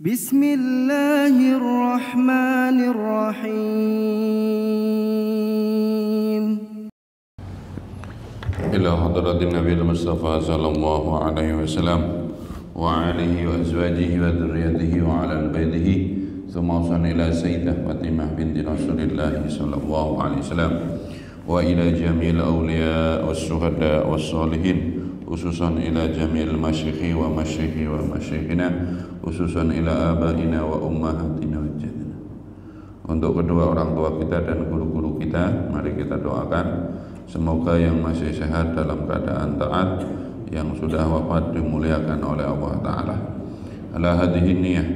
Bismillahirrahmanirrahim. Ila hadratin Nabi Mustafa sallallahu alaihi wasallam wa alihi wa azwajihi wa dzurriyyatihi wa ala baitihi thumma ila sayyidah Fatimah binti Rasulillah sallallahu alaihi wasallam wa ila jami'il awliya was-syuhada was-sholihin khususan ila jami'il masyayikhi wa masyayikhina khususan ila abaina wa ummahatina wa jaddina. Untuk kedua orang tua kita dan guru-guru kita, mari kita doakan semoga yang masih sehat dalam keadaan taat, yang sudah wafat dimuliakan oleh Allah Ta'ala. Ala hadhihi niyah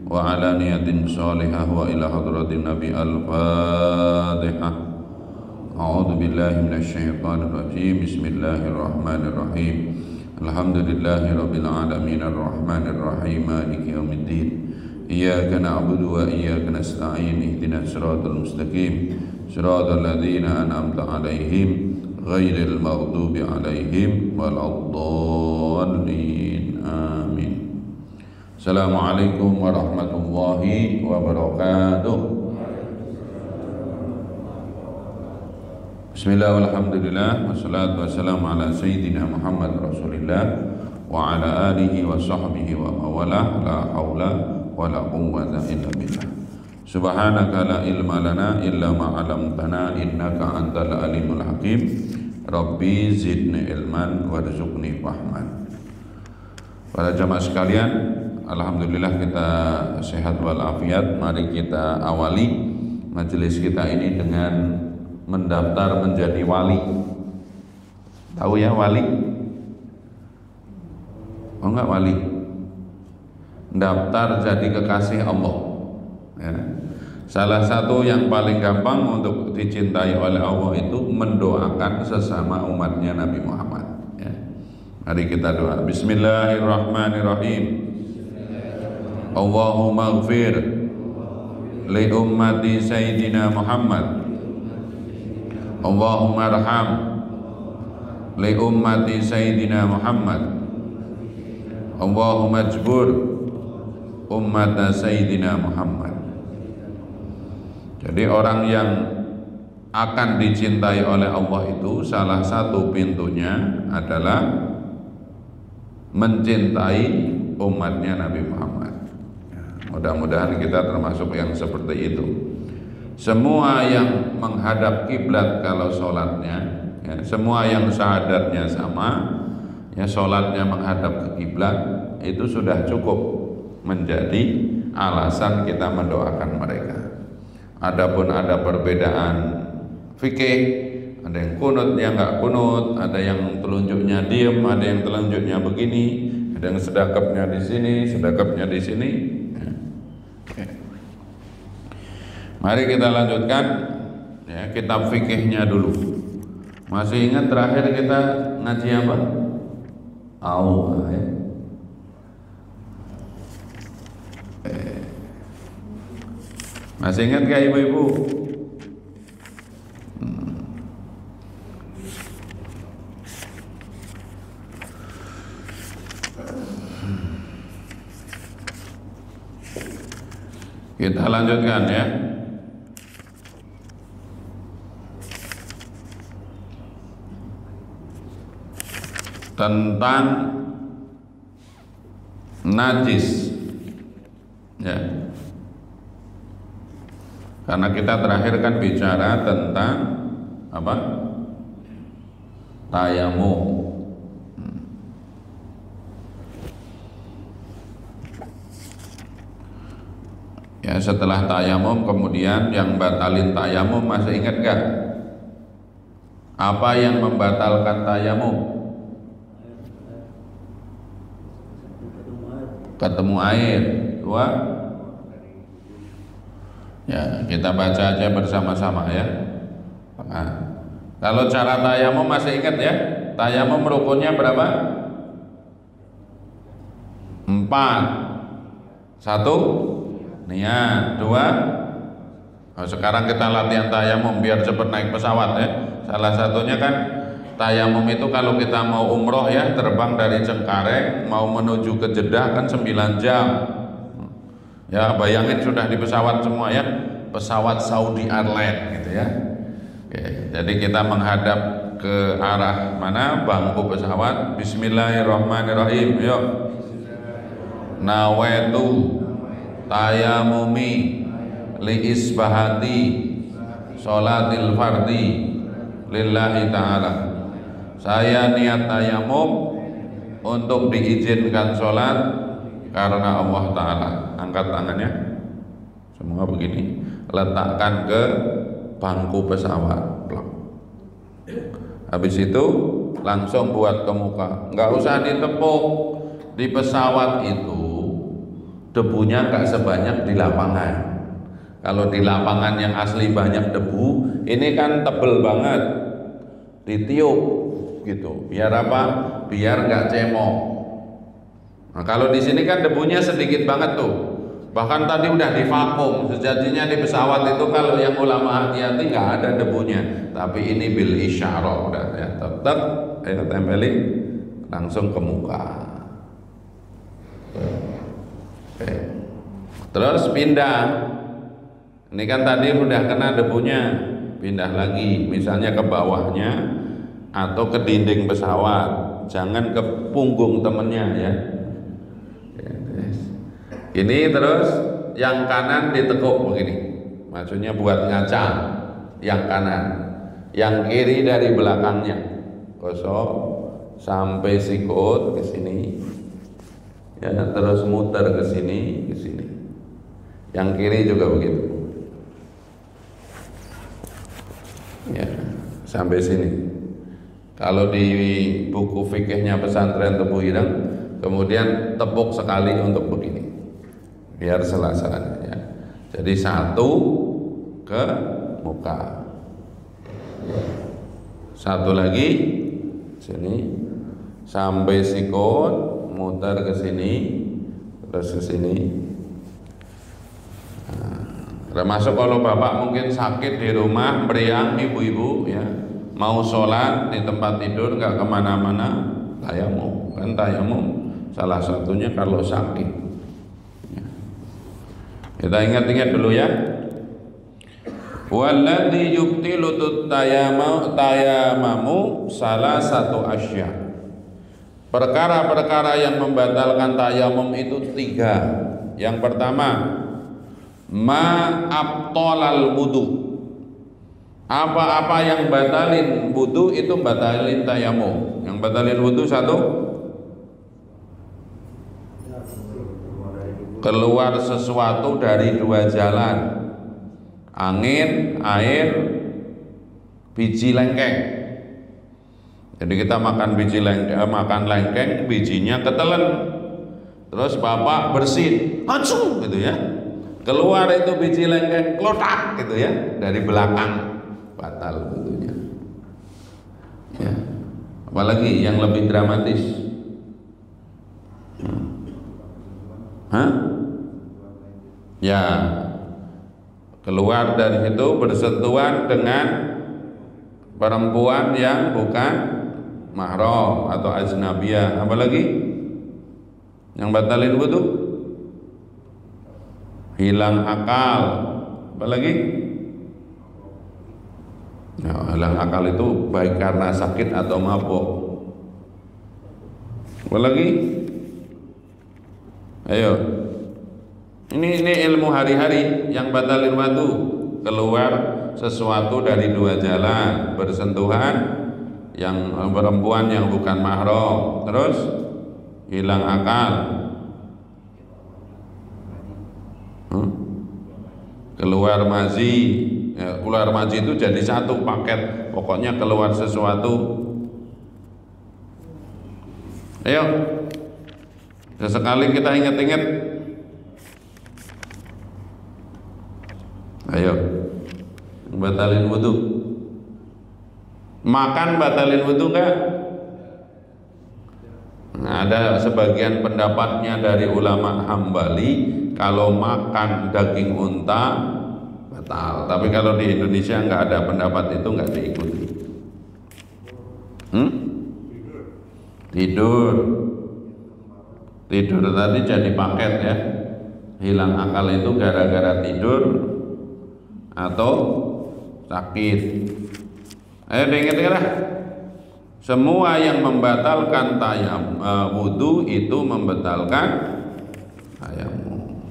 wa ala niyatin salihah wa ila hadratin Nabi al-Fatihah. A'udzu billahi minasyaitonir rajim. Bismillahirrahmanirrahim. Alhamdulillahirabbil alamin arrahmanir rahim maliki yaumiddin. Iyyaka na'budu wa iyyaka nasta'in. Ihdinas siratal mustaqim. Siratal ladzina an'amta 'alaihim ghairil maghdubi 'alaihim waladdallin. Amin. Assalamualaikum warahmatullahi wabarakatuh. Bismillah walhamdulillah wassalatu wassalamu ala sayyidina Muhammad Rasulillah wa ala alihi wa sahbihi wa mawalah. La hawla wa la quwwata illa billah. Subhanaka la ilma lana illa ma 'allamtana innaka antal alimul hakim. Rabbi zidni ilman warzuqni fahman. Para jamaah sekalian, alhamdulillah kita sehat walafiat. Mari kita awali majelis kita ini dengan mendaftar menjadi wali. Tahu ya wali? Oh enggak wali? Daftar jadi kekasih Allah ya. Salah satu yang paling gampang untuk dicintai oleh Allah itu mendoakan sesama umatnya Nabi Muhammad ya. Mari kita doa. Bismillahirrahmanirrahim. Allahumma ighfir li ummati Sayyidina Muhammad. Allahumma arham li ummati Sayyidina Muhammad. Allahumma ajbur ummata Sayyidina Muhammad. Jadi orang yang akan dicintai oleh Allah itu salah satu pintunya adalah mencintai umatnya Nabi Muhammad. Mudah-mudahan kita termasuk yang seperti itu. Semua yang menghadap kiblat kalau sholatnya ya, semua yang syahadatnya sama ya, sholatnya menghadap ke kiblat, itu sudah cukup menjadi alasan kita mendoakan mereka. Adapun ada perbedaan fikih, ada yang kunut, yang enggak kunut, ada yang telunjuknya diem, ada yang telunjuknya begini, ada yang sedekapnya di sini, sedekapnya di sini. Mari kita lanjutkan ya, kitab fikihnya dulu. Masih ingat terakhir kita ngaji apa? Ya. Masih ingat gak ibu-ibu? Kita lanjutkan ya. Tentang najis ya. Karena kita terakhir kan bicara tentang apa? Tayamum. Ya, setelah tayamum kemudian yang batalin tayamum, masih ingat gak? Apa yang membatalkan tayamum? Ketemu air. Dua ya, kita baca aja bersama-sama ya. Nah, kalau cara tayamum masih ingat ya? Tayamum rukunnya berapa? 4. 1 niat. 2 sekarang kita latihan tayamum biar cepat naik pesawat ya. Salah satunya kan tayamum itu kalau kita mau umroh ya, terbang dari Cengkareng mau menuju ke Jeddah kan 9 jam. Ya, bayangin sudah di pesawat semua ya, pesawat Saudi Airlines gitu ya. Oke, jadi kita menghadap ke arah mana bangku pesawat. Bismillahirrahmanirrahim. Yuk. Nawaitu tayamumi li isbahati sholatil fardi lillahi ta'ala. Saya niat tayamum untuk diizinkan sholat karena Allah Ta'ala. Angkat tangannya semua begini, letakkan ke bangku pesawat. Habis itu langsung buat ke muka, nggak usah ditepuk. Di pesawat itu debunya nggak sebanyak di lapangan. Kalau di lapangan yang asli banyak debu, ini kan tebel banget, ditiup gitu. Biar apa? Biar nggak cemong. Nah, kalau di sini kan debunya sedikit banget tuh. Bahkan tadi udah divakum. Sejatinya di pesawat itu kalau yang ulama hati-hati nggak ada debunya. Tapi ini bil isyarah udah ya, tetap ayo tempelin langsung ke muka. Oke. Terus pindah. Ini kan tadi udah kena debunya, pindah lagi, misalnya ke bawahnya atau ke dinding pesawat, jangan ke punggung temennya ya. Ini terus yang kanan ditekuk begini, maksudnya buat ngaca yang kanan, yang kiri dari belakangnya kosong sampai sikut ke sini, ya terus muter ke sini, yang kiri juga begitu, ya sampai sini. Kalau di buku fikihnya pesantren Tebu Ireng, kemudian tepuk sekali untuk begini. Biar sela-selanya ya. Jadi satu ke muka, satu lagi sini sampai sikut, muter ke sini, terus ke sini. Nah, termasuk kalau bapak mungkin sakit di rumah, meriang ibu-ibu ya, mau sholat di tempat tidur nggak kemana-mana, tayamum kan, tayamum salah satunya kalau sakit. Kita ingat-ingat dulu ya. Walladzi yubtilu tayamamu salah satu asya. Perkara-perkara yang membatalkan tayamum itu 3. Yang pertama, ma abtalal wudu. Apa-apa yang batalin wudu itu batalin tayamum. Yang batalin wudu 1, keluar sesuatu dari 2 jalan, angin, air, biji lengkeng. Jadi kita makan biji lengkeng, makan lengkeng, bijinya ketelen, terus bapak bersin, langsung gitu ya, keluar itu biji lengkeng, klotak gitu ya, dari belakang, batal wudunya. Ya. Apalagi yang lebih dramatis, ya keluar dari situ bersentuhan dengan perempuan yang bukan mahram atau ajnabiyah. Apa lagi yang batalin wudu? Hilang akal. Apa lagi? Nah, hilang akal itu baik karena sakit atau mabuk. Apa lagi? Ayo, ini ilmu hari-hari yang batalin wudu. Keluar sesuatu dari 2 jalan, bersentuhan yang perempuan yang bukan mahram, terus hilang akal, keluar mazi. Ya, keluar mazi itu jadi 1 paket, pokoknya keluar sesuatu. Ayo, sesekali kita ingat-ingat. Ayo, batalin wudu. Makan batalin wudu enggak? Nah, ada sebagian pendapatnya dari ulama Hambali, kalau makan daging unta batal. Tapi kalau di Indonesia enggak ada pendapat itu, enggak diikuti. Tidur tadi jadi paket ya. hilang akal itu gara-gara tidur atau sakit. Ayo diingat-ingat lah. Semua yang membatalkan wudu itu membatalkan tayamum.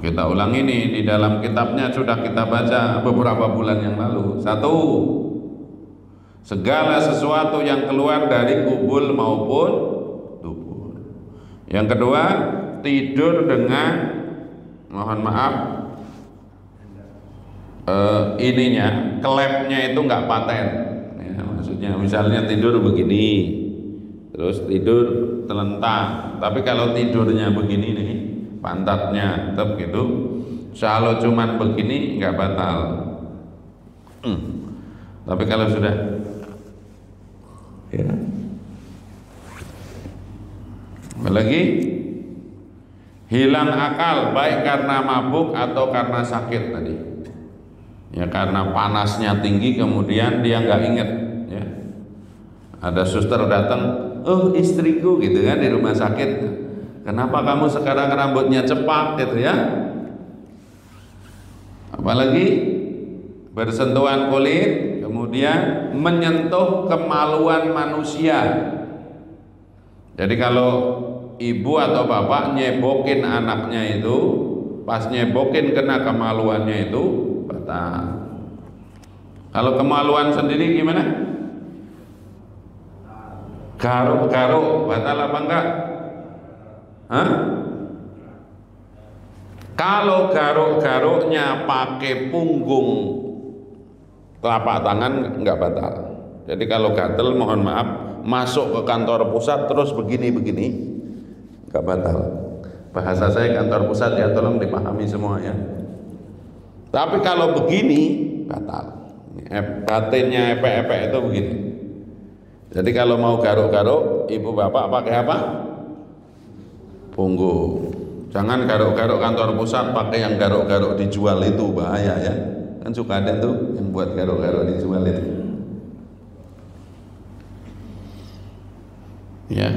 Kita ulang ini di dalam kitabnya sudah kita baca beberapa bulan yang lalu. 1. Segala sesuatu yang keluar dari kubul maupun dubur. Yang kedua, tidur dengan mohon maaf klepnya itu nggak paten ya, maksudnya misalnya tidur begini terus tidur telentang, tapi kalau tidurnya begini nih pantatnya tetap gitu, kalau cuman begini nggak batal. Tapi kalau sudah ya apalagi hilang akal baik karena mabuk atau karena sakit tadi ya, karena panasnya tinggi kemudian dia nggak inget ya, ada suster datang, oh istriku gitu kan di rumah sakit, kenapa kamu sekarang rambutnya cepat gitu ya. Apalagi bersentuhan kulit kemudian menyentuh kemaluan manusia. Jadi kalau ibu atau bapak nyebokin anaknya itu, pas nyebokin kena kemaluannya itu batal. Kalau kemaluan sendiri gimana? Garuk-garuk batal apa enggak? Hah? Kalau garuk-garuknya pakai punggung telapak tangan enggak batal. Jadi kalau gatel mohon maaf masuk ke kantor pusat terus begini-begini enggak batal. Bahasa saya kantor pusat ya, tolong dipahami semua ya. Tapi kalau begini batal. Batinnya epek-epek itu begini. Jadi kalau mau garuk-garuk ibu bapak pakai apa? Punggung. Jangan garuk-garuk kantor pusat pakai yang garuk-garuk dijual itu, bahaya ya. Kan suka ada tuh yang buat garuk-garuk dijual itu. Ya.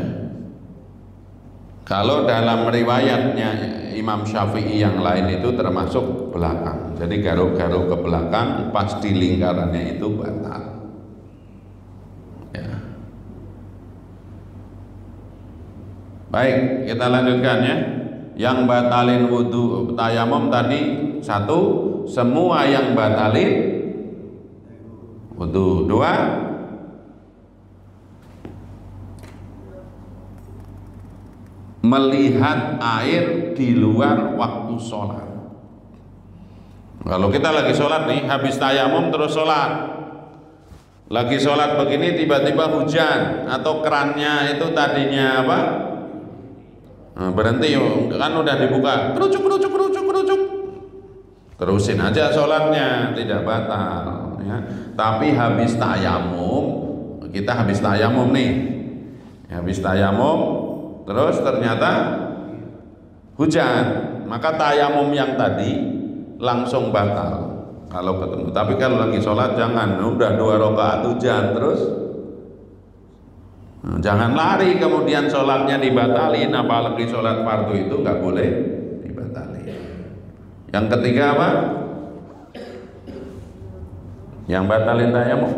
Kalau dalam riwayatnya Imam Syafi'i yang lain itu termasuk belakang. Jadi garuk-garuk ke belakang pas di lingkarannya itu batal. Ya. Baik, kita lanjutkan ya. Yang batalin wudu tayamum tadi 1, semua yang batalin wudu. 2, melihat air di luar waktu sholat. Kalau kita lagi sholat nih, habis tayamum terus sholat, lagi sholat begini tiba-tiba hujan atau kerannya itu tadinya apa? Nah, berhenti kan udah dibuka, kerucuk, terusin aja sholatnya, tidak batal ya. Tapi habis tayamum, kita habis tayamum nih, habis tayamum terus ternyata hujan, maka tayamum yang tadi langsung batal kalau ketemu. Tapi kalau lagi sholat jangan, udah 2 rakaat hujan terus, jangan lari kemudian sholatnya dibatalin. Apalagi sholat fardu itu nggak boleh dibatalin. Yang ketiga apa? Yang batalin tayamum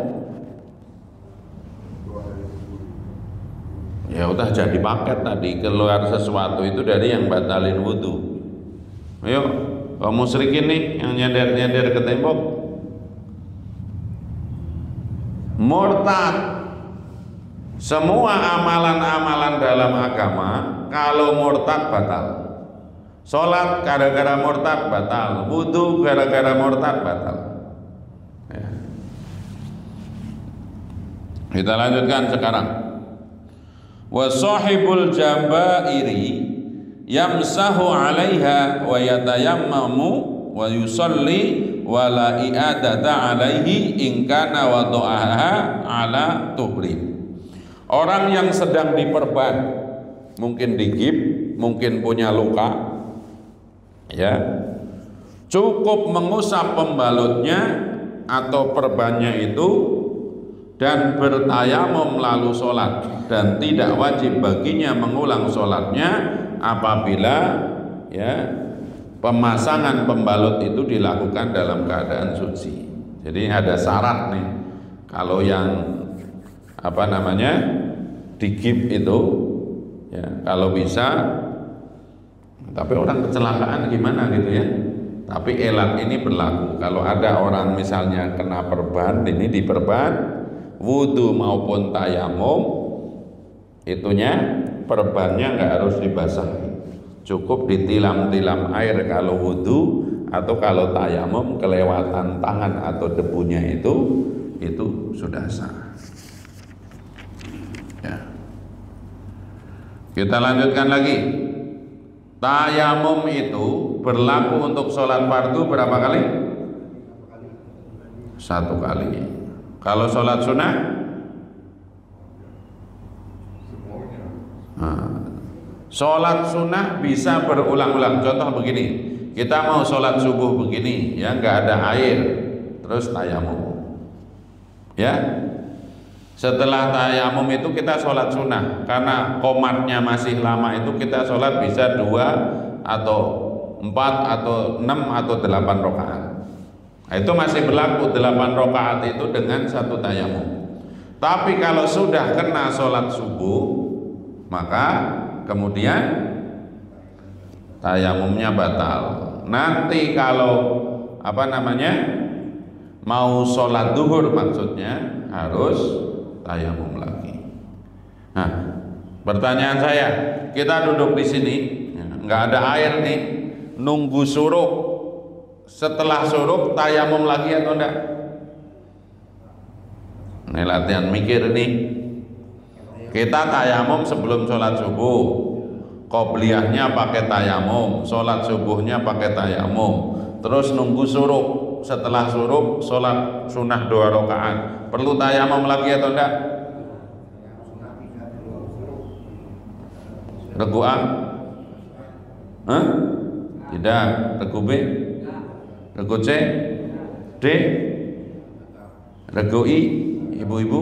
ya udah jadi paket tadi, keluar sesuatu itu dari yang batalin wudu. Ayo kaum musyrikin nih yang nyender-nyender ke tembok, murtad. Semua amalan-amalan dalam agama kalau murtad batal. Sholat gara-gara murtad batal, wudu gara-gara murtad batal ya. Kita lanjutkan sekarang. Wa sahibul jambairi yamsahu 'alaiha wa yatayammamu wa yusalli wa la i'adata 'alaihi in kana wada'aha 'ala tuhrin. Orang yang sedang diperban, mungkin digib, mungkin punya luka ya, cukup mengusap pembalutnya atau perbannya itu dan bertayamum lalu sholat, dan tidak wajib baginya mengulang sholatnya apabila ya pemasangan pembalut itu dilakukan dalam keadaan suci. Jadi ada syarat nih, kalau yang digip itu ya, kalau bisa, tapi orang kecelakaan gimana gitu ya. Tapi elat ini berlaku. Kalau ada orang misalnya kena perban, ini diperban, wudu maupun tayamum, itunya perbannya nggak harus dibasahi, cukup ditilam-tilam air kalau wudu, atau kalau tayamum kelewatan tangan atau debunya itu sudah sah. Ya. Kita lanjutkan lagi. Tayamum itu berlaku untuk sholat fardu berapa kali? 1 kali. Kalau sholat sunnah? Sholat sunnah bisa berulang-ulang. Contoh begini, kita mau sholat subuh begini, ya nggak ada air, terus tayamum. Ya, setelah tayamum itu kita sholat sunnah, karena komatnya masih lama itu kita sholat bisa 2 atau 4 atau 6 atau 8 rakaat. Nah, itu masih berlaku 8 rakaat itu dengan 1 tayamum. Tapi kalau sudah kena sholat subuh, maka kemudian tayamumnya batal. Nanti kalau mau sholat duhur maksudnya harus tayamum lagi. Nah, pertanyaan saya, kita duduk di sini, nggak ada air nih, nunggu suruk. Setelah suruk tayamum lagi atau enggak? Ini latihan mikir nih. Kita tayamum sebelum sholat subuh, qobliyahnya pakai tayamum, sholat subuhnya pakai tayamum, terus nunggu suruk. Setelah suruk sholat sunnah 2 rakaat, perlu tayamum lagi atau enggak? Regu A? Tidak. Regu B? Regu C? D? Regu I? Ibu-ibu?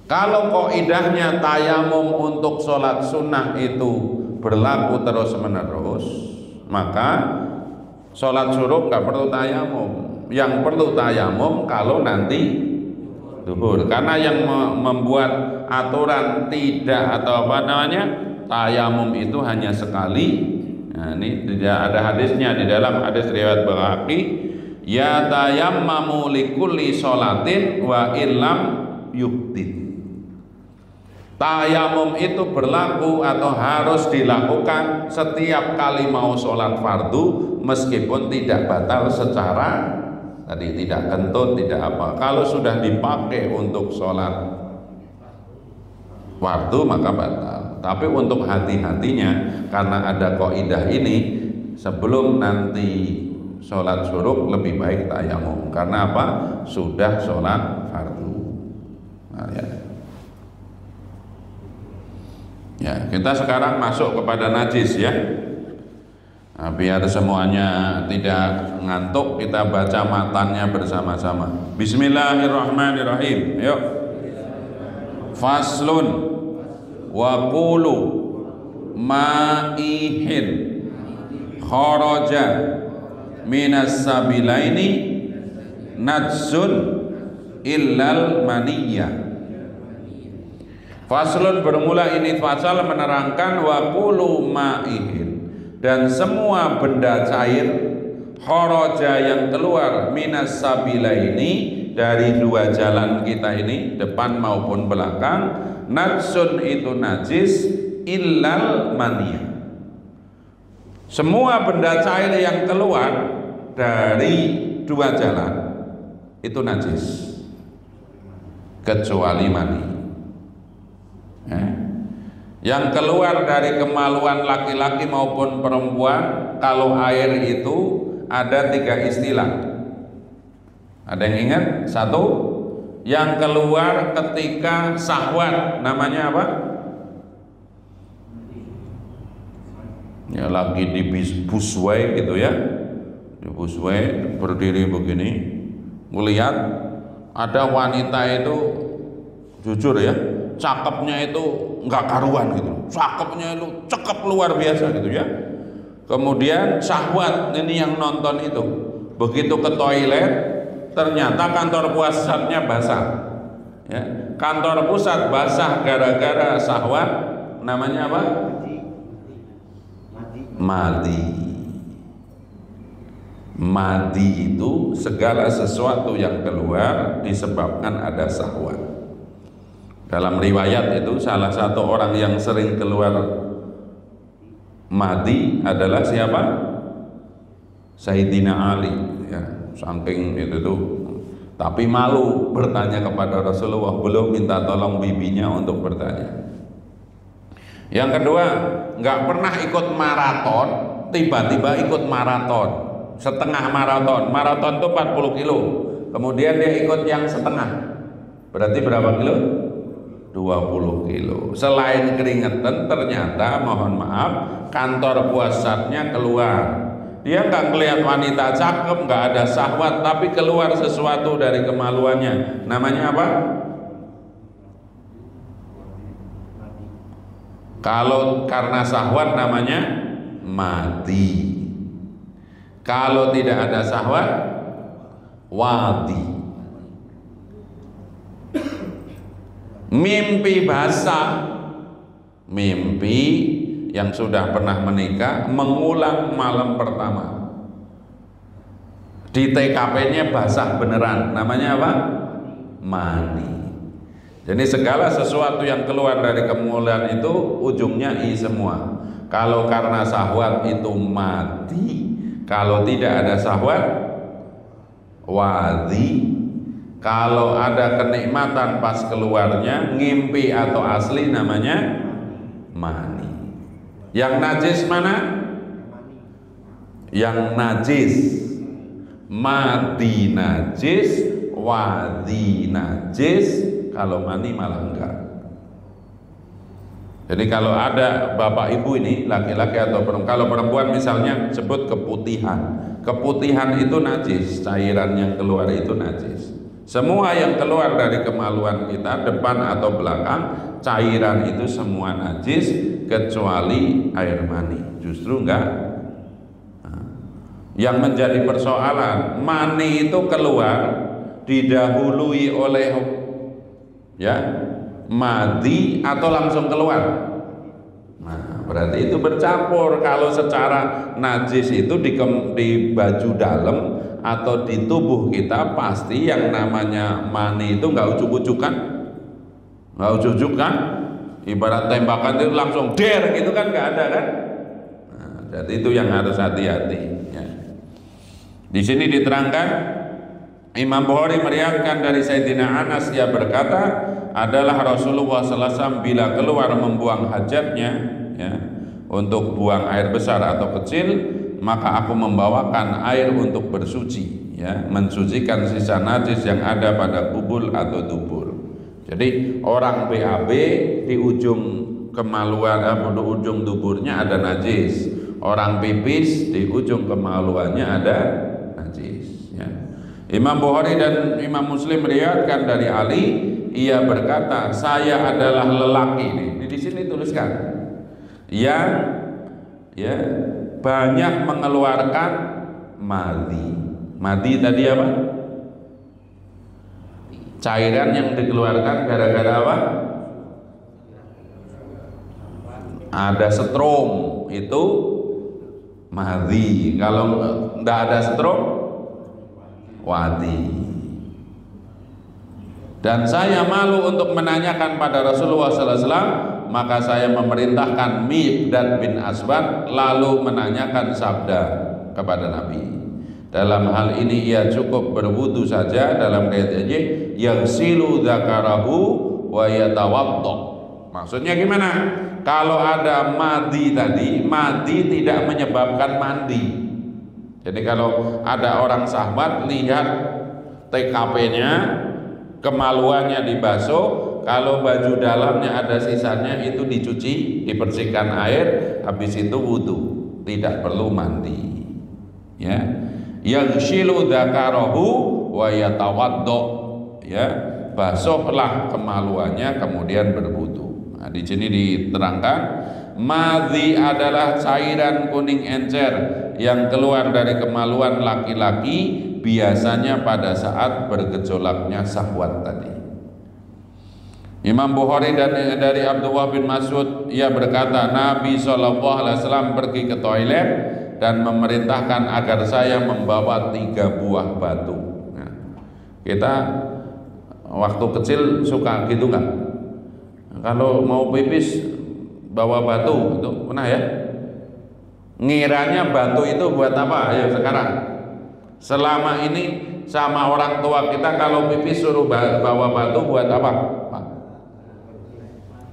Kalau kaidahnya tayamum untuk sholat sunnah itu berlaku terus menerus, maka sholat syuruk nggak perlu tayamum. Yang perlu tayamum kalau nanti duhur, karena yang membuat aturan tidak tayamum itu hanya sekali. Nah, ini tidak ada hadisnya. Di dalam hadis riwayat Baihaqi, ya tayammamu likulli sholatin wa illam yuhdith. Tayamum itu berlaku atau harus dilakukan setiap kali mau sholat fardu, meskipun tidak batal secara tadi, tidak kentut, tidak apa. Kalau sudah dipakai untuk sholat fardu maka batal. Tapi untuk hati-hatinya, karena ada kaidah ini, sebelum nanti sholat syuruk lebih baik tayamum. Karena apa? Sudah sholat fardu. Nah, ya, kita sekarang masuk kepada najis ya. Nah, biar semuanya tidak ngantuk, kita baca matannya bersama-sama. Bismillahirrahmanirrahim. Yuk. Faslun wa qulu ma'ihin kharaja minas sabilaini najsun illal maniyah. Faslun bermula ini fasal menerangkan wa qulu ma'ihin, dan semua benda cair kharaja yang keluar minas sabilaini dari 2 jalan kita ini, depan maupun belakang, najsun itu najis, illal maniyah. Semua benda cair yang keluar dari 2 jalan itu najis, kecuali mani. Yang keluar dari kemaluan laki-laki maupun perempuan, kalau air itu ada 3 istilah. Ada yang ingat? 1, yang keluar ketika syahwat, namanya apa? Ya, lagi di busway gitu ya, di busway berdiri begini, melihat Ada wanita itu jujur ya, cakepnya itu nggak karuan gitu, cakepnya itu cakep luar biasa gitu ya. Kemudian syahwat ini yang nonton itu, begitu ke toilet ternyata kantor pusatnya basah ya. Kantor pusat basah gara-gara syahwat, namanya apa? Madi. Madi itu segala sesuatu yang keluar disebabkan ada syahwat. Dalam riwayat itu salah satu orang yang sering keluar madi adalah siapa? Sayyidina Ali ya, saking itu tuh, tapi malu bertanya kepada Rasulullah, belum minta tolong bibinya untuk bertanya. Yang kedua, nggak pernah ikut maraton, tiba-tiba ikut maraton, setengah maraton. Maraton itu 40 kilo, kemudian dia ikut yang setengah, berarti berapa kilo? 20 kilo. Selain keringetan, ternyata mohon maaf kantor pusatnya keluar. Dia nggak ngelihat wanita cakep, nggak ada syahwat, tapi keluar sesuatu dari kemaluannya. Namanya apa? Kalau karena syahwat namanya mati. Kalau tidak ada syahwat, wadi. Mimpi basah, mimpi yang sudah pernah menikah mengulang malam pertama. Di TKP-nya basah beneran, namanya apa? Mani. Jadi segala sesuatu yang keluar dari kemuliaan itu ujungnya i semua. Kalau karena syahwat itu mati, kalau tidak ada syahwat wadi. Kalau ada kenikmatan pas keluarnya, ngimpi atau asli, namanya mani. Yang najis mana? Yang najis. Madi najis, wadi najis, kalau mani malah enggak. Jadi kalau ada bapak ibu ini, laki-laki atau perempuan, kalau perempuan misalnya sebut keputihan. Keputihan itu najis, cairan yang keluar itu najis. Semua yang keluar dari kemaluan kita, depan atau belakang, cairan itu semua najis kecuali air mani. Justru enggak. Nah, yang menjadi persoalan, mani itu keluar didahului oleh ya madi atau langsung keluar. Nah, berarti itu bercampur. Kalau secara najis itu di baju dalam atau di tubuh kita, pasti yang namanya mani itu nggak ujuk-ujukan, nggak ujuk-ujukan. Ibarat tembakan itu langsung der gitu kan, nggak ada kan. Nah, jadi itu yang harus hati-hati ya. Di sini diterangkan, Imam Bukhari meriwayatkan dari Sayyidina Anas, ia berkata, adalah Rasulullah SAW bila keluar membuang hajatnya ya, untuk buang air besar atau kecil, maka aku membawakan air untuk bersuci ya, mensucikan sisa najis yang ada pada kubul atau dubur. Jadi orang BAB di ujung kemaluan di ujung duburnya ada najis, orang pipis di ujung kemaluannya ada najis ya. Imam Bukhari dan Imam Muslim meriwayatkan dari Ali, ia berkata, saya adalah lelaki nih, di sini tuliskan, yang ya banyak mengeluarkan madi. Madi tadi apa? Cairan yang dikeluarkan gara-gara apa? Ada setrum, itu madi. Kalau tidak ada setrum, wadi. Dan saya malu untuk menanyakan pada Rasulullah SAW, maka saya memerintahkan Miqdad bin Aswad lalu menanyakan sabda kepada Nabi. Dalam hal ini ia cukup berwudu saja, dalam kaitannya yaghsilu dzakarahu wa yatawaddo. Maksudnya gimana? Kalau ada madi tadi, madi tidak menyebabkan mandi. Jadi kalau ada orang syahwat, lihat TKP-nya, kemaluannya dibasuh, kalau baju dalamnya ada sisanya itu dicuci, dibersihkan air, habis itu wudu, tidak perlu mandi ya. Yaghsilu dzakarahu wa yatawaddo ya basuhlah kemaluannya kemudian berwudu. Nah, di sini diterangkan madhi adalah cairan kuning encer yang keluar dari kemaluan laki-laki biasanya pada saat bergejolaknya syahwat tadi. Imam Bukhari dan dari Abdullah bin Mas'ud, ia berkata Nabi SAW pergi ke toilet dan memerintahkan agar saya membawa 3 buah batu. Nah, kita waktu kecil suka gitu nggak? Kalau mau pipis bawa batu, itu pernah ya? Ngiranya batu itu buat apa? Ayo sekarang. Selama ini sama orang tua kita kalau pipis suruh bawa batu buat apa? Pak?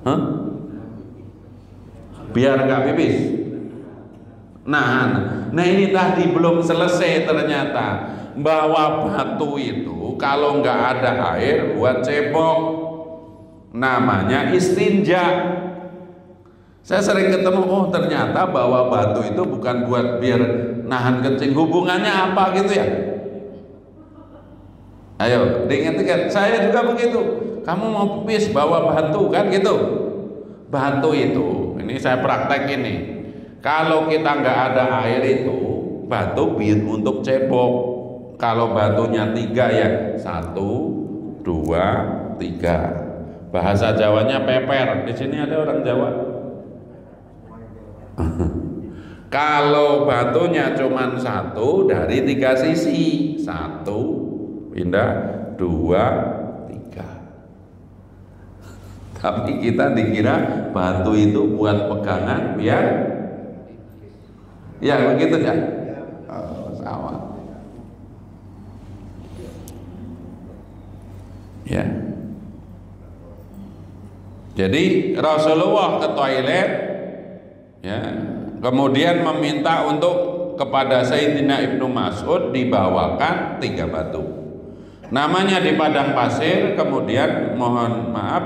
Hah? Biar nggak pipis. Nah ini tadi belum selesai ternyata. Bawa batu itu kalau nggak ada air buat cebok, namanya istinja. Saya sering ketemu, oh ternyata bawa batu itu bukan buat biar nahan kencing. Hubungannya apa gitu ya? Ayo diingat-ingat, saya juga begitu. Kamu mau pipis bawa batu kan gitu. Batu itu, ini saya praktek ini. Kalau kita nggak ada air itu, batu biar untuk cebok. Kalau batunya 3 ya 1, 2, 3. Bahasa Jawanya peper. Di sini ada orang Jawa. Kalau batunya cuma 1 dari 3 sisi, 1 pindah 2, 3. Tapi kita dikira batu itu buat pegangan biar ya begitu ya. Oh, sama ya. Jadi Rasulullah ke toilet ya, kemudian meminta untuk kepada Sayyidina Ibnu Mas'ud dibawakan 3 batu. Namanya di padang pasir, kemudian mohon maaf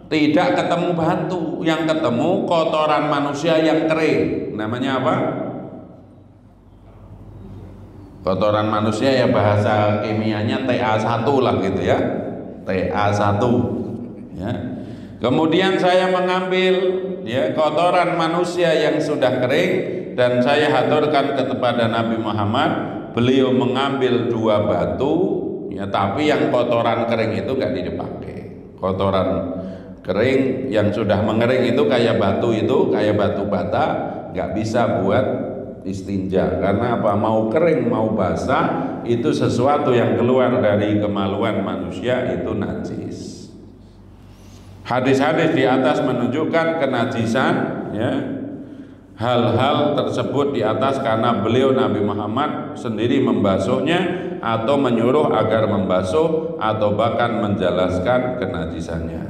tidak ketemu batu, yang ketemu kotoran manusia yang kering. Namanya apa? Kotoran manusia ya, bahasa kimianya TA1 lah gitu ya. TA1 ya. Kemudian saya mengambil ya kotoran manusia yang sudah kering dan saya haturkan kepada Nabi Muhammad. Beliau mengambil 2 batu ya, tapi yang kotoran kering itu gak dipakai. Kotoran kering yang sudah mengering itu kayak batu bata, gak bisa buat istinja. Karena apa? Mau kering mau basah, itu sesuatu yang keluar dari kemaluan manusia itu najis. Hadis-hadis di atas menunjukkan kenajisan ya, hal-hal tersebut di atas karena beliau Nabi Muhammad sendiri membasuhnya atau menyuruh agar membasuh atau bahkan menjelaskan kenajisannya.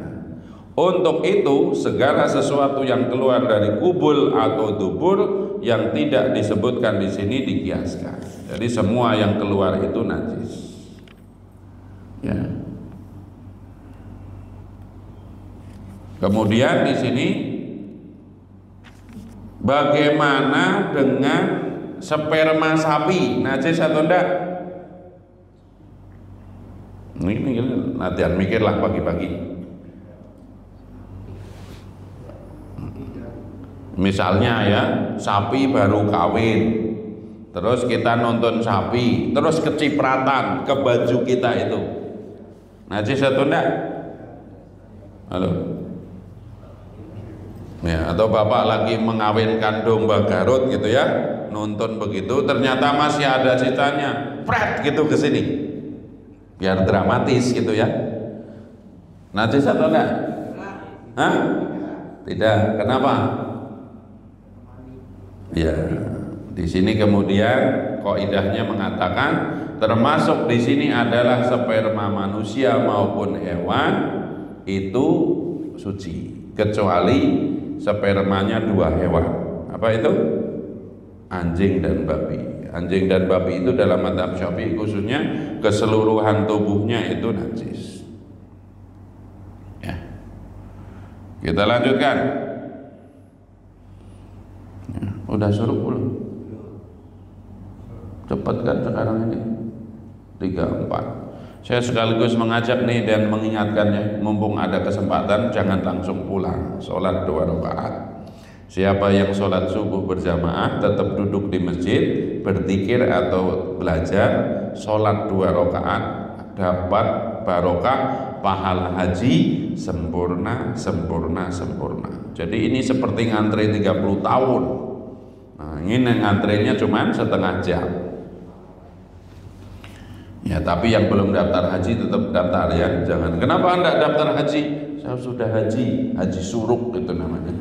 Untuk itu segala sesuatu yang keluar dari kubul atau dubur yang tidak disebutkan di sini dikiaskan. Jadi semua yang keluar itu najis. Ya. Kemudian di sini bagaimana dengan sperma sapi, najis atau enggak? Ini latihan mikirlah pagi-pagi. Misalnya ya, sapi baru kawin, terus kita nonton sapi, terus kecipratan ke baju kita itu, najis atau enggak? Halo? Ya, atau bapak lagi mengawinkan domba Garut gitu ya, nonton begitu, ternyata masih ada sisanya, pret gitu ke sini, biar dramatis gitu ya. Najis atau enggak? Hah? Tidak. Kenapa? Ya, di sini kemudian kaidahnya mengatakan termasuk di sini adalah sperma manusia maupun hewan itu suci, kecuali spermanya 2 hewan. Apa itu? Anjing dan babi. Anjing dan babi itu dalam mazhab Syafi'i khususnya keseluruhan tubuhnya itu najis. Ya. Kita lanjutkan. Ya, udah suruh belum? Cepat kan sekarang ini? 3, 4. Saya sekaligus mengajak nih dan mengingatkannya, mumpung ada kesempatan jangan langsung pulang, sholat 2 rakaat. Siapa yang sholat subuh berjamaah tetap duduk di masjid, berzikir atau belajar, sholat 2 rakaat dapat barokah pahala haji sempurna. Jadi ini seperti ngantri 30 tahun. Nah, ini ngantrinya cuma setengah jam. Ya, tapi yang belum daftar haji tetap daftar ya. Jangan, kenapa Anda daftar haji? Saya sudah haji suruk itu namanya.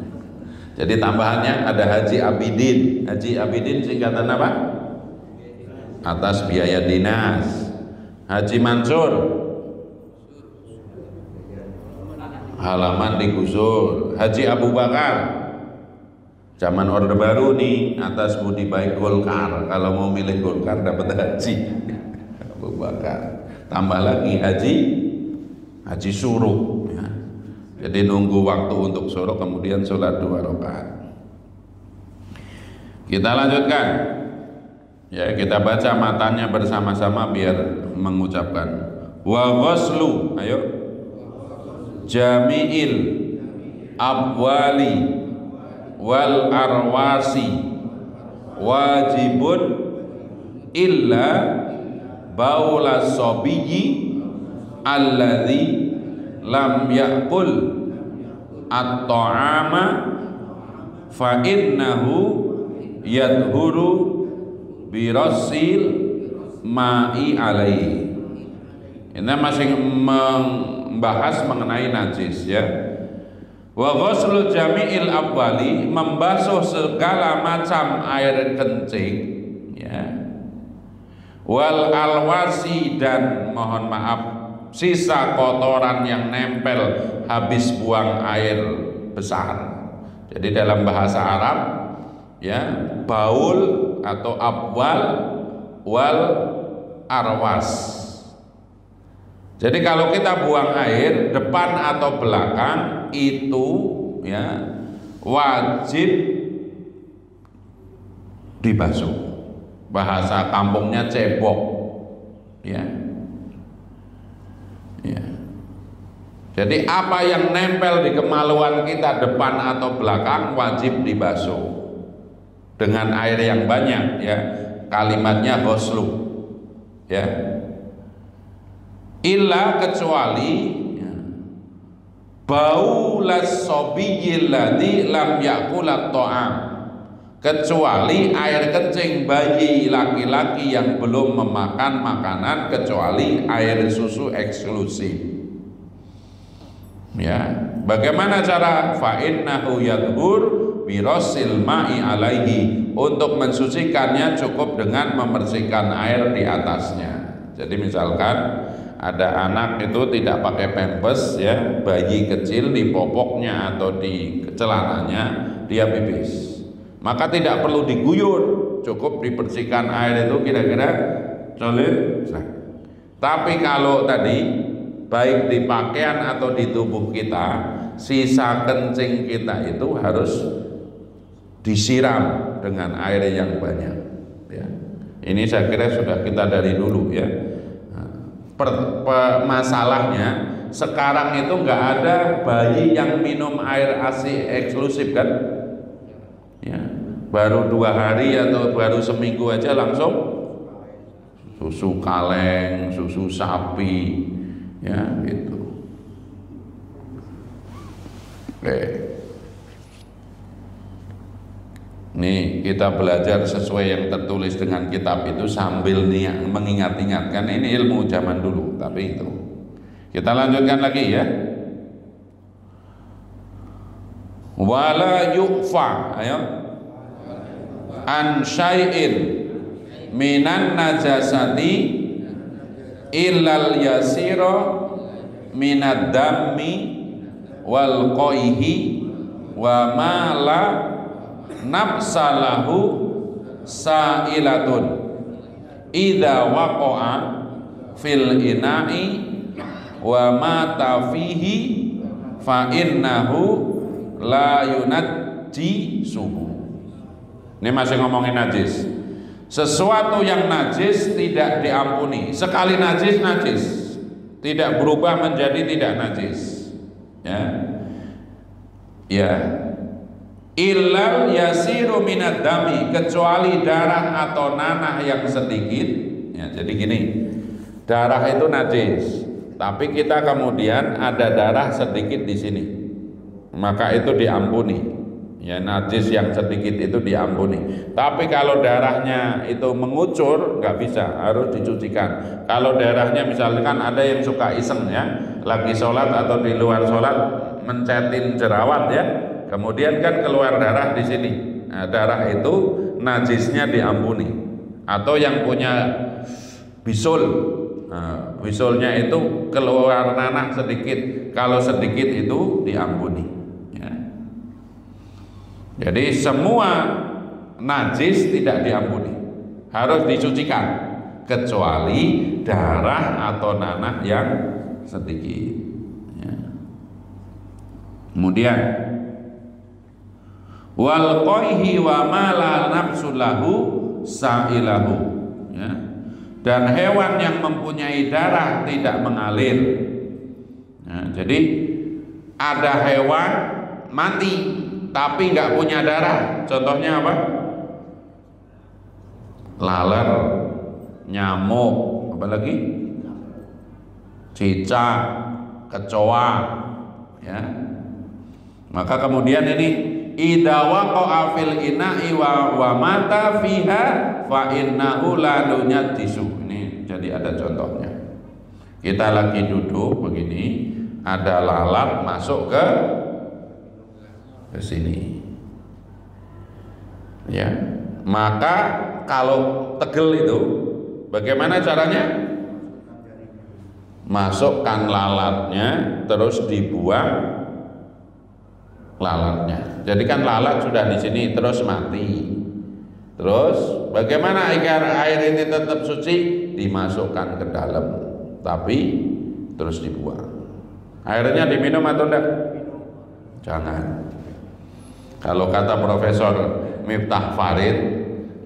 Jadi tambahannya ada haji abidin. Haji abidin singkatan apa? Atas biaya dinas. Haji Mansur, halaman digusur. Haji Abu Bakar, zaman Orde Baru nih, atas budi baik Golkar. Kalau mau milih Golkar dapat haji Abu Bakar. Tambah lagi haji suruk ya. Jadi nunggu waktu untuk suruk, kemudian sholat 2 rakaat. Kita lanjutkan ya, kita baca matanya bersama-sama biar mengucapkan wa ghuslu, ayo, jami'il abwali wal arwasi wajibun illa baula sobiyyi alladhi lam yakul at-ta'ama fa innahu yadhuru birasil ma'i alaihi. Ini masih membahas mengenai najis ya. Wa ghuslu jami'il abwali, membasuh segala macam air kencing ya. Wal alwasi, dan mohon maaf sisa kotoran yang nempel habis buang air besar. Jadi dalam bahasa Arab ya, baul atau abwal wal arwas. Jadi kalau kita buang air depan atau belakang itu ya wajib dibasuh. Bahasa kampungnya cebok ya. Ya. Jadi apa yang nempel di kemaluan kita depan atau belakang wajib dibasuh dengan air yang banyak ya. Kalimatnya ghuslu ya. Illa, kecuali ya, baulas sobiyyil ladzi lam yakulat ta'am, kecuali air kencing bayi laki-laki yang belum memakan makanan kecuali air susu eksklusif ya. Bagaimana cara? Fa innahu yadhur birasil ma'i alaihi, untuk mensucikannya cukup dengan membersihkan air di atasnya. Jadi misalkan ada anak itu tidak pakai pampers ya, bayi kecil di popoknya atau di celananya dia pipis, maka tidak perlu diguyur, cukup dibersihkan air itu kira-kira solid. Tapi kalau tadi baik di pakaian atau di tubuh kita, sisa kencing kita itu harus disiram dengan air yang banyak ya. Ini saya kira sudah kita dari dulu ya. Masalahnya sekarang itu nggak ada bayi yang minum air ASI eksklusif kan ya. Baru 2 hari atau baru seminggu aja langsung susu kaleng, susu sapi ya gitu. Oke. Nih kita belajar sesuai yang tertulis dengan kitab itu sambil mengingat-ingatkan ini ilmu zaman dulu, tapi itu kita lanjutkan lagi ya. Wala yu'fa, ayo, an syai'in minan najasati illal yasira minad dammi wal qaihi wa ma la nafsalahu sa'ilatun idza waqa'a fil ina'i wa mata fihi fa innahu la yunajji suhu. Ini masih ngomongin najis. Sesuatu yang najis tidak diampuni. Sekali najis, najis. tidak berubah menjadi tidak najis. Ya. Ya. Illal yasiru minad dami, kecuali darah atau nanah yang sedikit. Ya, jadi gini, darah itu najis, tapi kita kemudian ada darah sedikit di sini, maka itu diampuni. Ya, najis yang sedikit itu diampuni. Tapi kalau darahnya itu mengucur, nggak bisa, harus dicucikan. Kalau darahnya misalkan ada yang suka iseng ya, lagi sholat atau di luar sholat mencetin jerawat ya, kemudian kan keluar darah di sini. Nah, darah itu najisnya diampuni. Atau yang punya bisul, nah, bisulnya itu keluar nanah sedikit, kalau sedikit itu diampuni. Jadi semua najis tidak diampuni, harus dicucikan, kecuali darah atau nanah yang sedikit. Ya. Kemudian wal qaihi wa ma la nafsu lahu sa'ilahu. Ya. Dan hewan yang mempunyai darah tidak mengalir. Ya, jadi ada hewan mati tapi nggak punya darah, contohnya apa? Laler, nyamuk, apa lagi? Cicak, kecoa, ya. Maka kemudian ini idza waqa'a fil ina'i wa mata fiha fa innahu la nunyatisu. Ini jadi ada contohnya. Kita lagi duduk begini, ada lalat masuk ke sini, ya. Maka kalau tegel itu bagaimana caranya? Masukkan lalatnya terus dibuang lalatnya. Jadi kan lalat sudah di sini terus mati. Terus bagaimana agar air ini tetap suci? Dimasukkan ke dalam, tapi terus dibuang. Airnya diminum atau enggak? Jangan. Kalau kata Profesor Miftah Farid,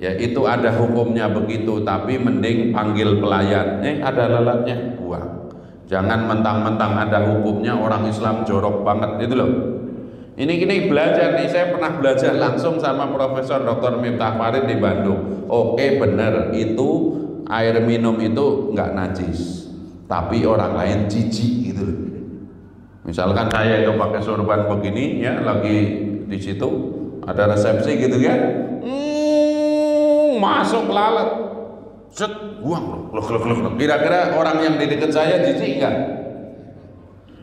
ya itu ada hukumnya begitu, tapi mending panggil pelayan, ada lalatnya, buang. Jangan mentang-mentang ada hukumnya, orang Islam jorok banget, itu loh. Ini belajar nih, saya pernah belajar langsung sama Profesor Dr. Miftah Farid di Bandung. Oke, bener, itu air minum itu nggak najis, tapi orang lain jijik gitu loh. Misalkan saya itu pakai sorban begini, ya lagi di situ ada resepsi gitu kan, masuk lalat, set, buang loh. Kira-kira orang yang di dekat saya jijik enggak?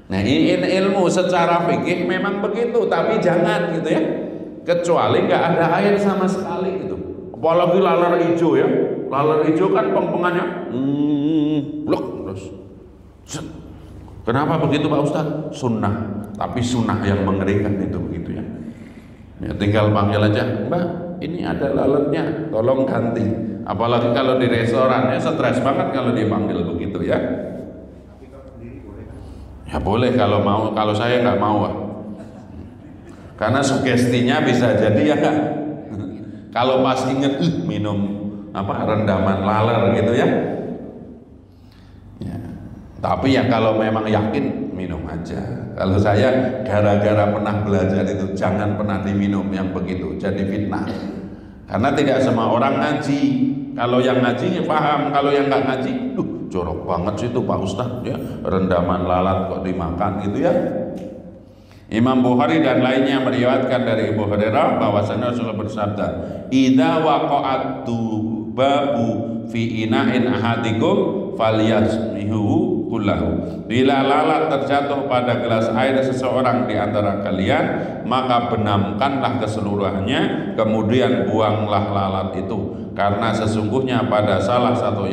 Nah, ini ilmu secara fikih memang begitu, tapi jangan gitu ya, kecuali nggak ada air sama sekali gitu. Apalagi laler hijau ya, laler hijau kan peng-pengannya, blok terus, set. Kenapa begitu Pak Ustadz? Sunnah, tapi sunnah yang mengerikan itu begitu ya. Ya, tinggal panggil aja, Mbak, ini ada lalatnya, tolong ganti. Apalagi kalau di restoran, ya stres banget kalau dipanggil begitu ya. Ya boleh kalau mau, kalau saya nggak mau. Karena sugestinya bisa jadi ya. Kalau pas inget minum rendaman laler gitu ya. Ya. Tapi ya kalau memang yakin minum aja. Kalau saya gara-gara pernah belajar itu jangan pernah diminum yang begitu, jadi fitnah. Karena tidak semua orang ngaji. Kalau yang ngaji paham, kalau yang nggak ngaji, jorok banget sih itu Pak Ustadz ya, rendaman lalat kok dimakan gitu ya. Imam Bukhari dan lainnya meriwayatkan dari Abu Hurairah bahwasanya Rasulullah bersabda, "Idza waqa'atu babu fi ina'in ahadikum falyasmihu kullahu." Bila lalat terjatuh pada gelas air seseorang di antara kalian, maka benamkanlah keseluruhannya, kemudian buanglah lalat itu, karena sesungguhnya pada salah satu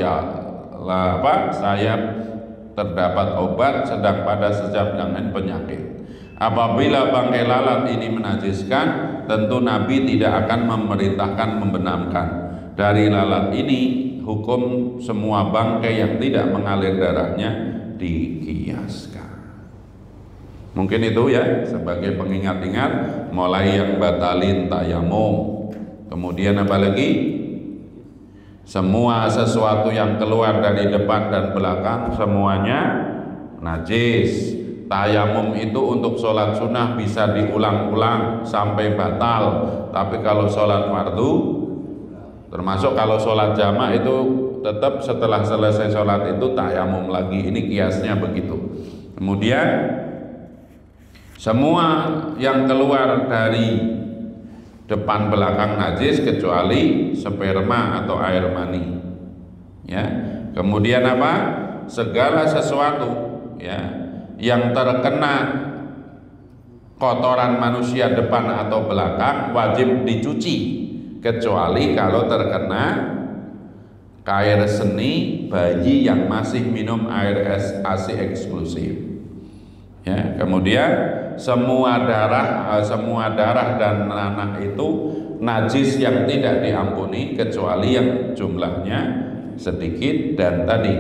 sayap terdapat obat, sedang pada sayap yang lain penyakit. Apabila bangkai lalat ini menajiskan, tentu Nabi tidak akan memerintahkan membenamkan. Dari lalat ini hukum semua bangkai yang tidak mengalir darahnya dikiaskan. Mungkin itu ya sebagai pengingat-ingat, mulai yang batalin tayamum. Kemudian apa lagi? Semua sesuatu yang keluar dari depan dan belakang semuanya najis. Tayamum itu untuk sholat sunnah bisa diulang-ulang sampai batal, tapi kalau sholat fardu, termasuk kalau sholat jamaah itu tetap setelah selesai sholat itu tayamum lagi. Ini kiasnya begitu. Kemudian semua yang keluar dari depan belakang najis kecuali sperma atau air mani, ya. Kemudian apa? Segala sesuatu, ya, yang terkena kotoran manusia depan atau belakang wajib dicuci, kecuali kalau terkena air seni bayi yang masih minum air ASI eksklusif, ya. Kemudian semua darah dan nanah itu najis yang tidak diampuni kecuali yang jumlahnya sedikit, dan tadi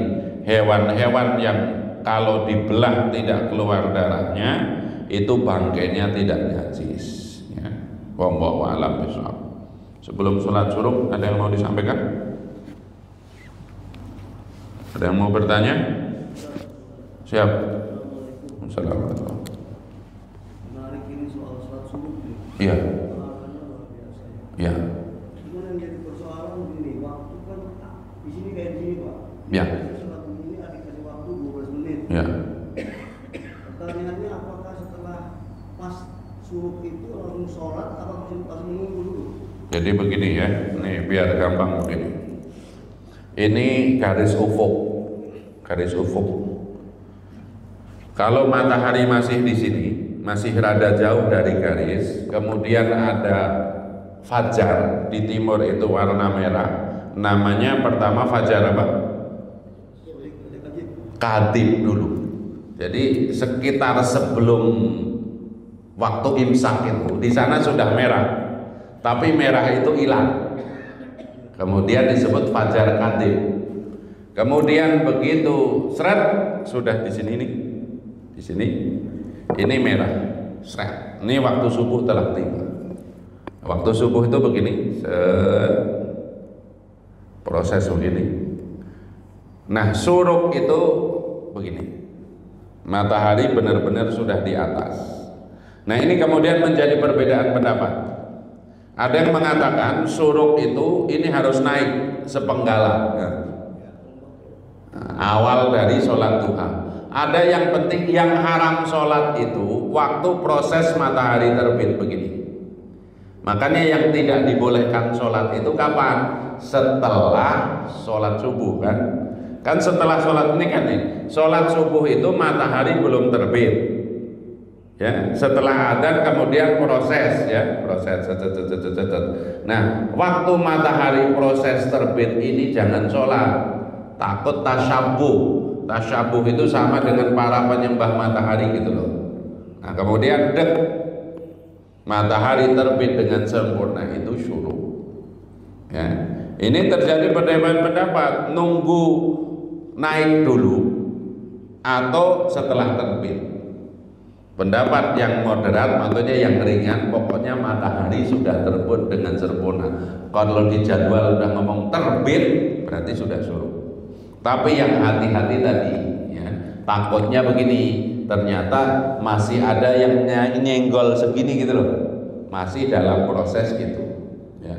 hewan-hewan yang kalau dibelah tidak keluar darahnya itu bangkainya tidak najis, ya. Wallahu a'lam bishawab. Sebelum sholat suruh ada yang mau disampaikan? Ada yang mau bertanya? Siap. Assalamualaikum. Menarik ini soal sholat subuh. Iya. Iya. Cuma yang jadi persoalan begini, waktu kan di sini kayak gini Pak. Ya. Sholat subuh ini dikasih waktu 12 menit. Ya. Pertanyaannya apakah setelah pas subuh itu langsung sholat atau masih menunggu dulu? Jadi begini ya, nih biar gampang begini. Ini garis ufuk, garis ufuk. Kalau matahari masih di sini, masih rada jauh dari garis, kemudian ada fajar di timur itu warna merah. Namanya pertama fajar apa? Kadib dulu. Jadi sekitar sebelum waktu imsak itu di sana sudah merah, tapi merah itu hilang. Kemudian disebut fajar kadib. Kemudian begitu seret sudah di sini nih, di sini ini merah, seret. Ini waktu subuh telah tiba. Waktu subuh itu begini, proses begini. Nah, suruk itu begini. Matahari benar-benar sudah di atas. Nah, ini kemudian menjadi perbedaan pendapat. Ada yang mengatakan suruk itu ini harus naik sepenggalan, awal dari sholat duha. Ada yang penting, yang haram sholat itu waktu proses matahari terbit begini. Makanya yang tidak dibolehkan sholat itu kapan? Setelah sholat subuh, kan? Kan setelah sholat ini kan nih, sholat subuh itu matahari belum terbit, ya. Setelah adzan kemudian proses, ya, proses. Nah, waktu matahari proses terbit ini jangan sholat, takut tasyabuh. Tasyabuh itu sama dengan para penyembah matahari gitu loh. Nah, kemudian matahari terbit dengan sempurna itu syuruk, ya. Ini terjadi perbedaan pendapat, nunggu naik dulu atau setelah terbit. Pendapat yang moderat, maksudnya yang ringan, pokoknya matahari sudah terbit dengan sempurna. Kalau di jadwal udah ngomong terbit berarti sudah syuruk. Tapi yang hati-hati tadi, ya, takutnya begini, ternyata masih ada yang nyenggol segini gitu loh, masih dalam proses gitu, ya.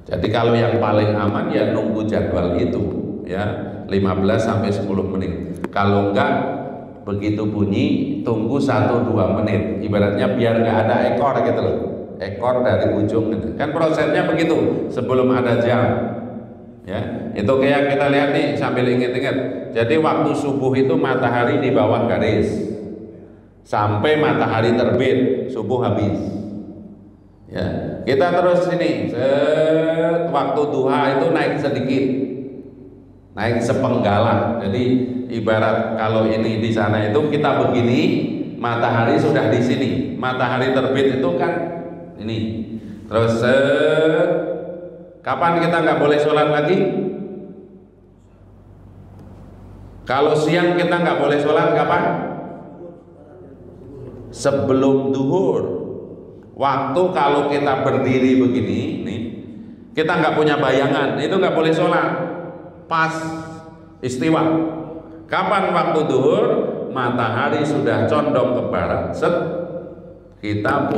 Jadi kalau yang paling aman ya nunggu jadwal itu, ya, 15 sampai 10 menit. Kalau enggak begitu bunyi tunggu 1-2 menit, ibaratnya biar nggak ada ekor gitu loh, ekor dari ujung gitu. Kan prosesnya begitu sebelum ada jam, ya. Itu kayak kita lihat nih sambil inget-inget. Jadi waktu subuh itu matahari di bawah garis sampai matahari terbit, subuh habis, ya. Kita terus sini, waktu duha itu naik sedikit, naik sepenggalan. Jadi ibarat kalau ini di sana itu kita begini, matahari sudah di sini, matahari terbit itu kan ini. Terus kapan kita nggak boleh sholat lagi? Kalau siang kita nggak boleh sholat kapan? Sebelum duhur. Waktu kalau kita berdiri begini, nih, kita nggak punya bayangan, itu nggak boleh sholat. Pas istiwa. Kapan waktu duhur? matahari sudah condong ke barat, set, kita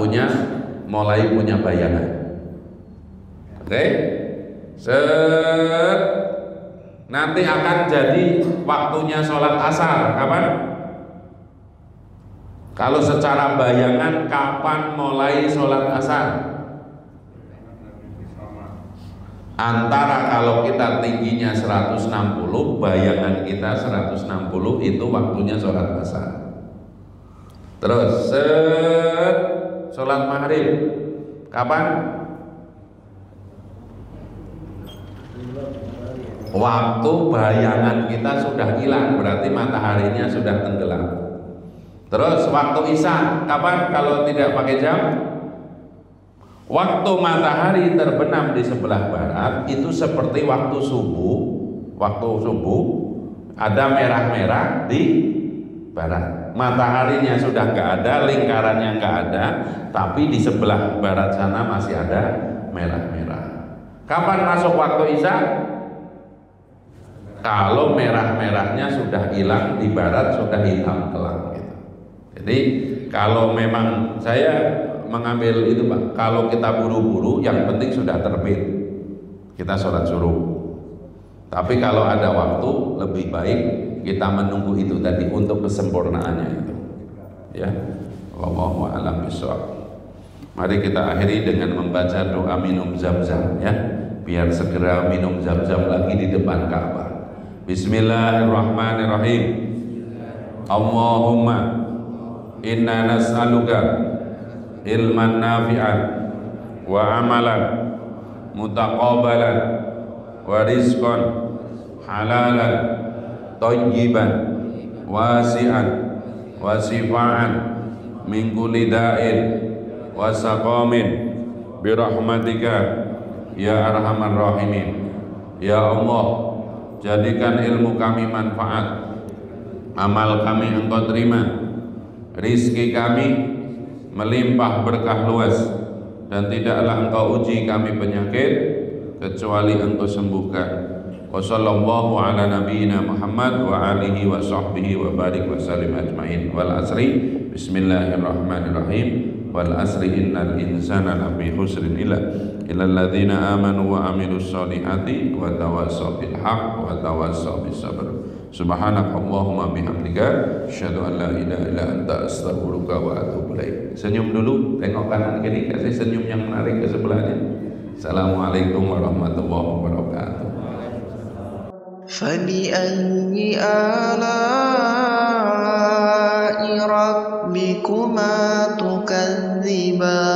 mulai punya bayangan. Oke? Set, nanti akan jadi waktunya sholat asar. Kapan? Kalau secara bayangan kapan mulai sholat asar? Antara kalau kita tingginya 160, bayangan kita 160, itu waktunya sholat asar. Terus set, sholat maghrib kapan? Waktu bayangan kita sudah hilang, berarti mataharinya sudah tenggelam. Terus waktu isya kapan kalau tidak pakai jam? Waktu matahari terbenam di sebelah barat itu seperti waktu subuh. Waktu subuh ada merah-merah di barat. Mataharinya sudah nggak ada, lingkarannya nggak ada, tapi di sebelah barat sana masih ada merah-merah. Kapan masuk waktu isya? Kalau merah-merahnya sudah hilang, di barat sudah hitam kelam gitu. Jadi kalau memang saya mengambil itu Pak, kalau kita buru-buru yang penting sudah terbit, kita sholat suruh. Tapi kalau ada waktu lebih baik kita menunggu itu tadi untuk kesempurnaannya itu. Ya, wallahu a'lam bishawab. Mari kita akhiri dengan membaca doa minum zam-zam ya, biar segera minum zam-zam lagi di depan Ka'bah. Bismillahirrahmanirrahim. Allahumma inna nas'aluka ilman nafi'an wa amalan mutaqabbalan wa rizqan halalan thayyiban wasi'an wa sifa'an min kulli da'in wa saqamin birahmatika ya arhamar rahimin. Ya Allah, jadikan ilmu kami manfaat, amal kami Engkau terima, rizki kami melimpah berkah luas, dan tidaklah Engkau uji kami penyakit kecuali Engkau sembuhkan. Wa sallallahu ala nabiyyina Muhammad wa alihi wa sahbihi wa barik wa sallim ajmain. Wal asri, bismillahirrahmanirrahim. Wal asri innal insana lafi khusrin illa alladzina amanu wa amilus solihati wa tawassaw bil haqq wa tawassaw bis sabr. Subhanakallahumma bihamdika asyhadu an la ilaha illa anta astaghfiruka wa atubu ilaik. Senyum dulu, tengok kanan kiri, kasih senyum yang menarik ke sebelahnya. Assalamualaikum warahmatullahi wabarakatuh. فبأي آلاء ربكما تكذبان